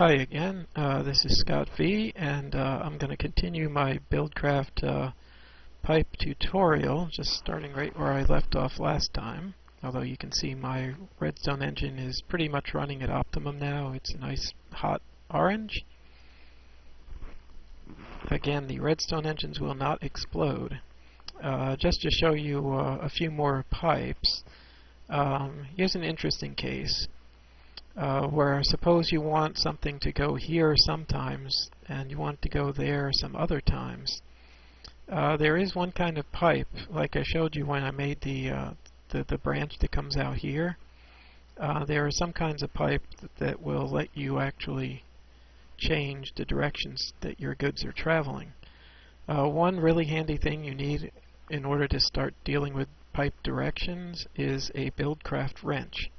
Hi again, this is scottvee, and I'm going to continue my Buildcraft pipe tutorial, just starting right where I left off last time. Although you can see my redstone engine is pretty much running at optimum now. It's a nice hot orange. Again, the redstone engines will not explode. Just to show you a few more pipes, here's an interesting case. Where suppose you want something to go here sometimes and you want it to go there some other times. There is one kind of pipe, like I showed you when I made the branch that comes out here. There are some kinds of pipe that will let you actually change the directions that your goods are traveling. One really handy thing you need in order to start dealing with pipe directions is a Buildcraft wrench,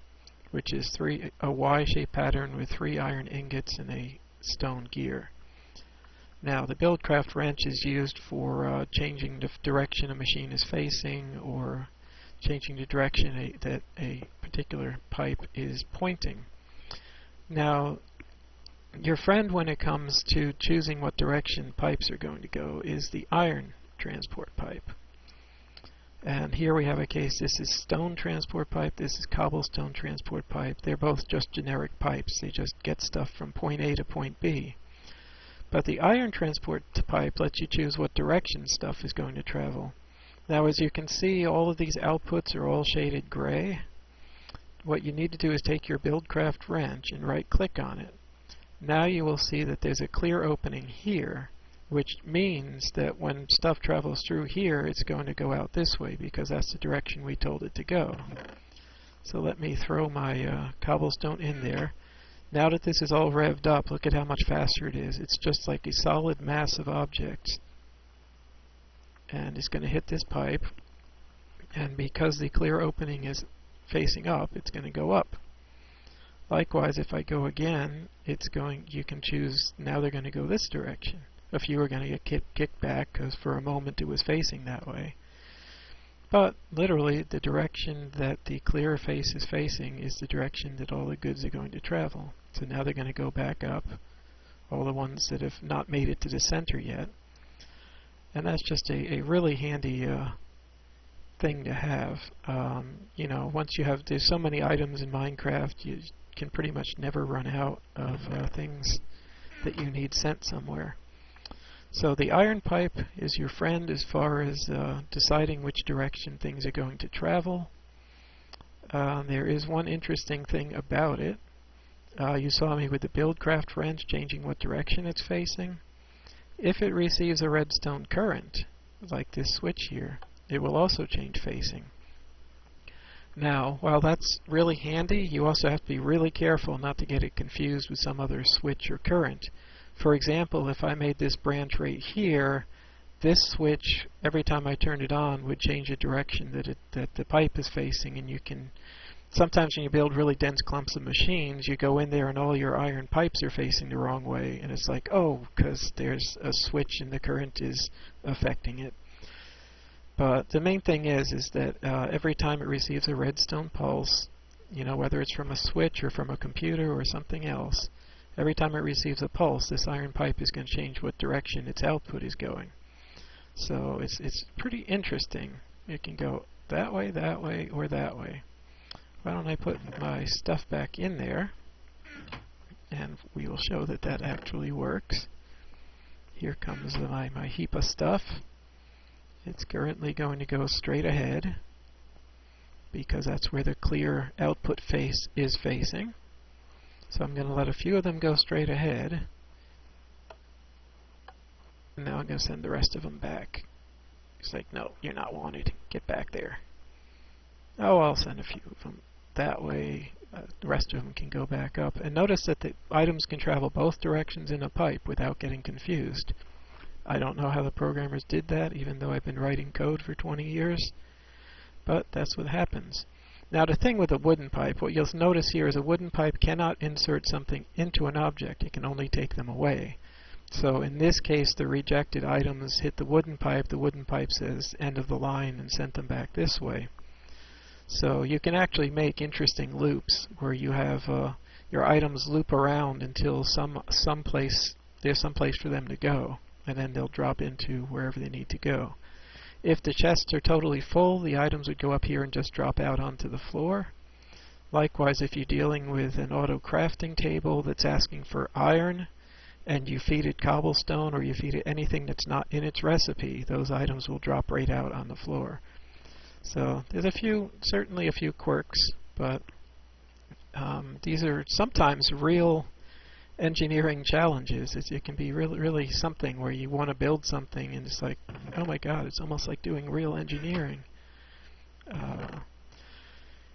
which is a Y-shaped pattern with 3 iron ingots and a stone gear. Now, the Buildcraft wrench is used for changing the direction a machine is facing, or changing the direction that a particular pipe is pointing. Now, your friend when it comes to choosing what direction pipes are going to go is the iron transport pipe. And here we have a case. This is stone transport pipe, this is cobblestone transport pipe. They're both just generic pipes. They just get stuff from point A to point B. But the iron transport pipe lets you choose what direction stuff is going to travel. Now, as you can see, all of these outputs are all shaded gray. What you need to do is take your Buildcraft wrench and right-click on it. Now you will see that there's a clear opening here, which means that when stuff travels through here, it's going to go out this way because that's the direction we told it to go. So let me throw my cobblestone in there. Now that this is all revved up, look at how much faster it is. It's just like a solid mass of objects. And it's going to hit this pipe, and because the clear opening is facing up, it's going to go up. Likewise, if I go again, you can choose, now they're going to go this direction. A few are going to get kicked back because for a moment it was facing that way. But literally, the direction that the clear face is facing is the direction that all the goods are going to travel. So now they're going to go back up, all the ones that have not made it to the center yet. And that's just a really handy thing to have. You know, once you have, there's so many items in Minecraft, you can pretty much never run out of things that you need sent somewhere. So the iron pipe is your friend as far as deciding which direction things are going to travel. There is one interesting thing about it. You saw me with the Buildcraft wrench changing what direction it's facing. If it receives a redstone current, like this switch here, it will also change facing. Now, while that's really handy, you also have to be really careful not to get it confused with some other switch or current. For example, if I made this branch right here, this switch, every time I turned it on, would change the direction that the pipe is facing. And you can, sometimes when you build really dense clumps of machines, you go in there and all your iron pipes are facing the wrong way, and it's like, oh, because there's a switch and the current is affecting it. But the main thing is that every time it receives a redstone pulse, you know, whether it's from a switch or from a computer or something else, every time it receives a pulse, this iron pipe is going to change what direction its output is going. So it's pretty interesting. It can go that way, or that way. Why don't I put my stuff back in there, and we will show that that actually works. Here comes my heap of stuff. It's currently going to go straight ahead because that's where the clear output face is facing. So I'm going to let a few of them go straight ahead. And now I'm going to send the rest of them back. It's like, no, you're not wanted. Get back there. Oh, I'll send a few of them that way. The rest of them can go back up. And notice that the items can travel both directions in a pipe without getting confused. I don't know how the programmers did that, even though I've been writing code for 20 years. But that's what happens. Now, the thing with a wooden pipe, what you'll notice here is a wooden pipe cannot insert something into an object. It can only take them away. So in this case, the rejected items hit the wooden pipe says end of the line and sent them back this way. So you can actually make interesting loops where you have your items loop around until there's some place for them to go, and then they'll drop into wherever they need to go. If the chests are totally full, the items would go up here and just drop out onto the floor. Likewise, if you're dealing with an auto crafting table that's asking for iron, and you feed it cobblestone or you feed it anything that's not in its recipe, those items will drop right out on the floor. So there's certainly a few quirks, but these are sometimes real engineering challenges. It can be really something where you want to build something and it's like, oh my god, it's almost like doing real engineering.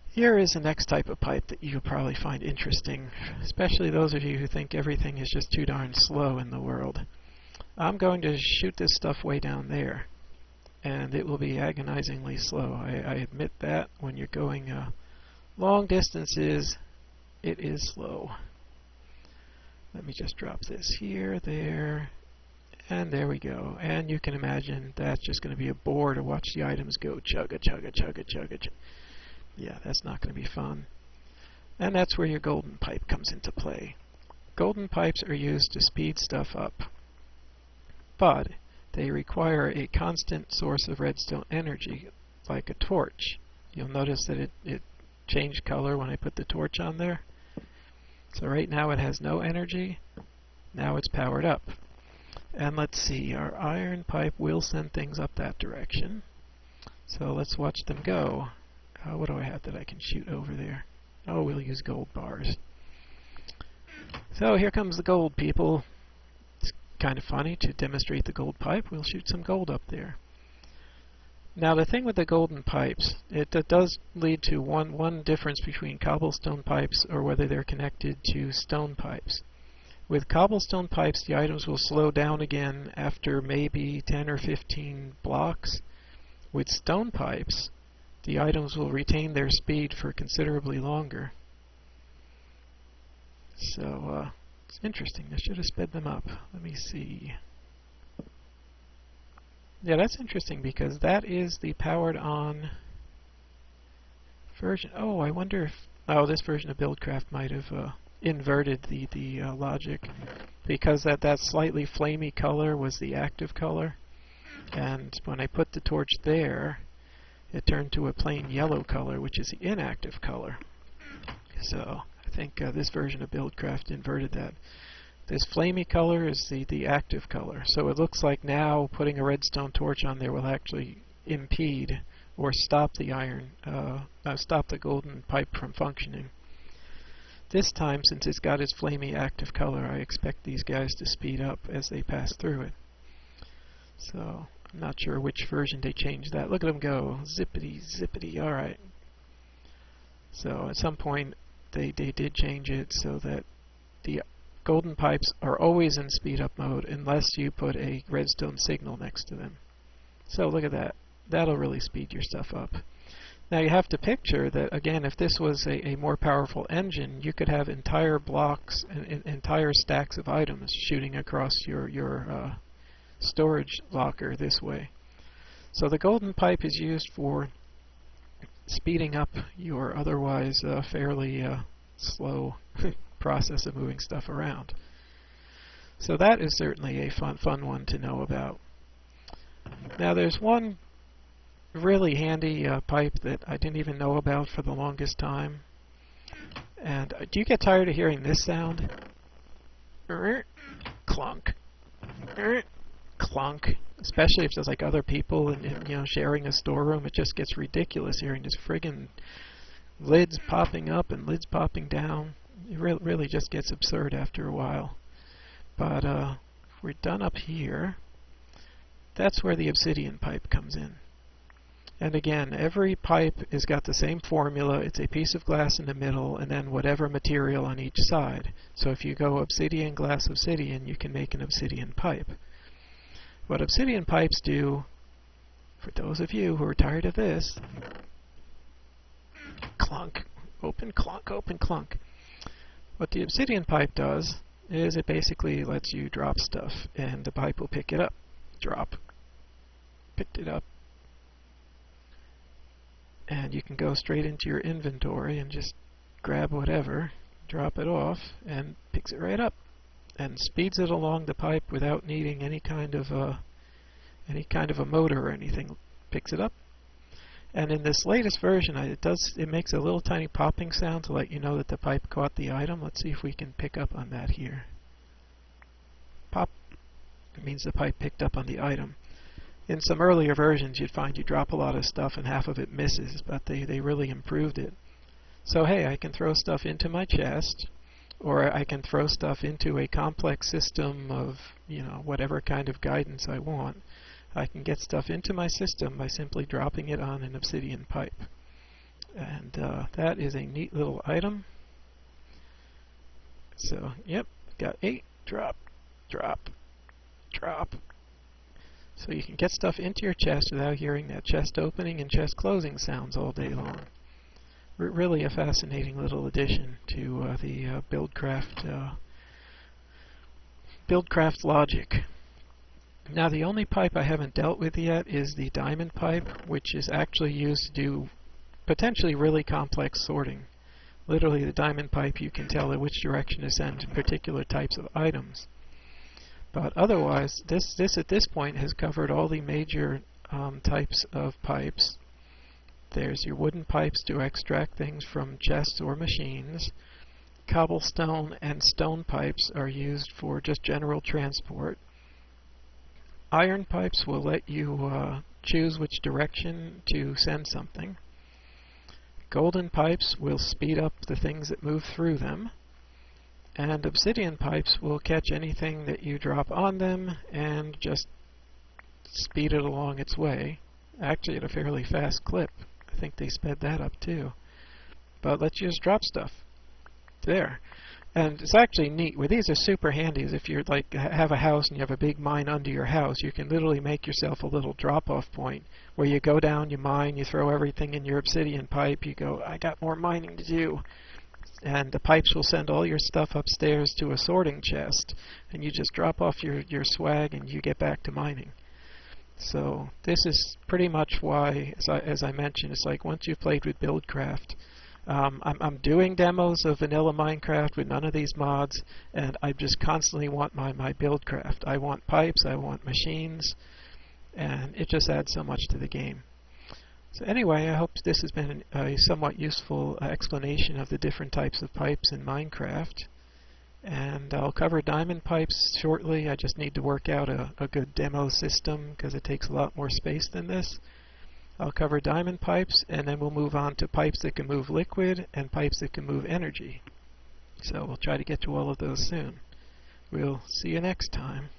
Here is the next type of pipe that you'll probably find interesting, especially those of you who think everything is just too darn slow in the world. I'm going to shoot this stuff way down there, and it will be agonizingly slow. I admit that when you're going long distances, it is slow. Let me just drop this here, there, and there we go. And you can imagine that's just going to be a bore to watch the items go chugga, chugga, chugga, chugga, chugga. Yeah, that's not going to be fun. And that's where your golden pipe comes into play. Golden pipes are used to speed stuff up, but they require a constant source of redstone energy, like a torch. You'll notice that it changed color when I put the torch on there. So right now it has no energy. Now it's powered up. And let's see, our iron pipe will send things up that direction. So let's watch them go. What do I have that I can shoot over there? Oh, we'll use gold bars. So here comes the gold, people. It's kind of funny to demonstrate the gold pipe. We'll shoot some gold up there. Now the thing with the golden pipes, it does lead to one difference between cobblestone pipes or whether they're connected to stone pipes. With cobblestone pipes, the items will slow down again after maybe 10 or 15 blocks. With stone pipes, the items will retain their speed for considerably longer. So, it's interesting. I should have sped them up. Let me see. Yeah, that's interesting because that is the powered on version. Oh, I wonder if this version of Buildcraft might have inverted the logic, because that slightly flamey color was the active color, and when I put the torch there, it turned to a plain yellow color, which is the inactive color. So I think this version of Buildcraft inverted that. This flamey color is the active color. So it looks like now putting a redstone torch on there will actually impede or stop the stop the golden pipe from functioning. This time, since it's got its flamey active color, I expect these guys to speed up as they pass through it. So I'm not sure which version they changed that. Look at them go. Zippity, zippity. Alright. So at some point they did change it so that the golden pipes are always in speed up mode unless you put a redstone signal next to them. So look at that. That'll really speed your stuff up. Now you have to picture that, again, if this was a more powerful engine, you could have entire blocks and entire stacks of items shooting across your storage locker this way. So the golden pipe is used for speeding up your otherwise fairly slow process of moving stuff around. So that is certainly a fun one to know about. Now there's one really handy pipe that I didn't even know about for the longest time. And do you get tired of hearing this sound? Clunk. Clunk. Especially if there's like other people and sharing a storeroom, it just gets ridiculous hearing this friggin' lids popping up and lids popping down. It really just gets absurd after a while. But if we're done up here, that's where the obsidian pipe comes in. And again, every pipe has got the same formula. It's a piece of glass in the middle and then whatever material on each side. So if you go obsidian, glass, obsidian, you can make an obsidian pipe. What obsidian pipes do, for those of you who are tired of this, clunk, open, clunk, open, clunk. What the obsidian pipe does is it basically lets you drop stuff and the pipe will pick it up. Drop. Picked it up. And you can go straight into your inventory and just grab whatever. drop it off, and picks it right up and speeds it along the pipe without needing any kind of a motor or anything. Picks it up. And in this latest version, it makes a little tiny popping sound to let you know that the pipe caught the item. Let's see if we can pick up on that here. Pop. It means the pipe picked up on the item. In some earlier versions, you'd find you drop a lot of stuff and half of it misses, but they really improved it. So hey, I can throw stuff into my chest, or I can throw stuff into a complex system of, whatever kind of guidance I want. I can get stuff into my system by simply dropping it on an obsidian pipe. And that is a neat little item. So, yep, got 8, drop, drop, drop. So you can get stuff into your chest without hearing that chest opening and chest closing sounds all day long. Really a fascinating little addition to the Buildcraft logic. Now the only pipe I haven't dealt with yet is the diamond pipe, which is actually used to do potentially really complex sorting. Literally the diamond pipe, you can tell in which direction to send particular types of items. But otherwise, this at this point has covered all the major types of pipes. There's your wooden pipes to extract things from chests or machines. Cobblestone and stone pipes are used for just general transport. Iron pipes will let you choose which direction to send something. Golden pipes will speed up the things that move through them. And obsidian pipes will catch anything that you drop on them and just speed it along its way. Actually at a fairly fast clip. I think they sped that up too. But let's just drop stuff. There. And it's actually neat. Where these are super handy is if you're have a house and you have a big mine under your house, you can literally make yourself a little drop-off point where you go down, you mine, you throw everything in your obsidian pipe, you go, I got more mining to do. And the pipes will send all your stuff upstairs to a sorting chest, and you just drop off your swag and you get back to mining. So this is pretty much why, as I mentioned, it's like once you've played with Buildcraft, I'm doing demos of vanilla Minecraft with none of these mods, and I just constantly want my Buildcraft. I want pipes, I want machines, and it just adds so much to the game. So anyway, I hope this has been a somewhat useful explanation of the different types of pipes in Minecraft. And I'll cover diamond pipes shortly. I just need to work out a good demo system because it takes a lot more space than this. I'll cover diamond pipes, and then we'll move on to pipes that can move liquid and pipes that can move energy. So we'll try to get to all of those soon. We'll see you next time.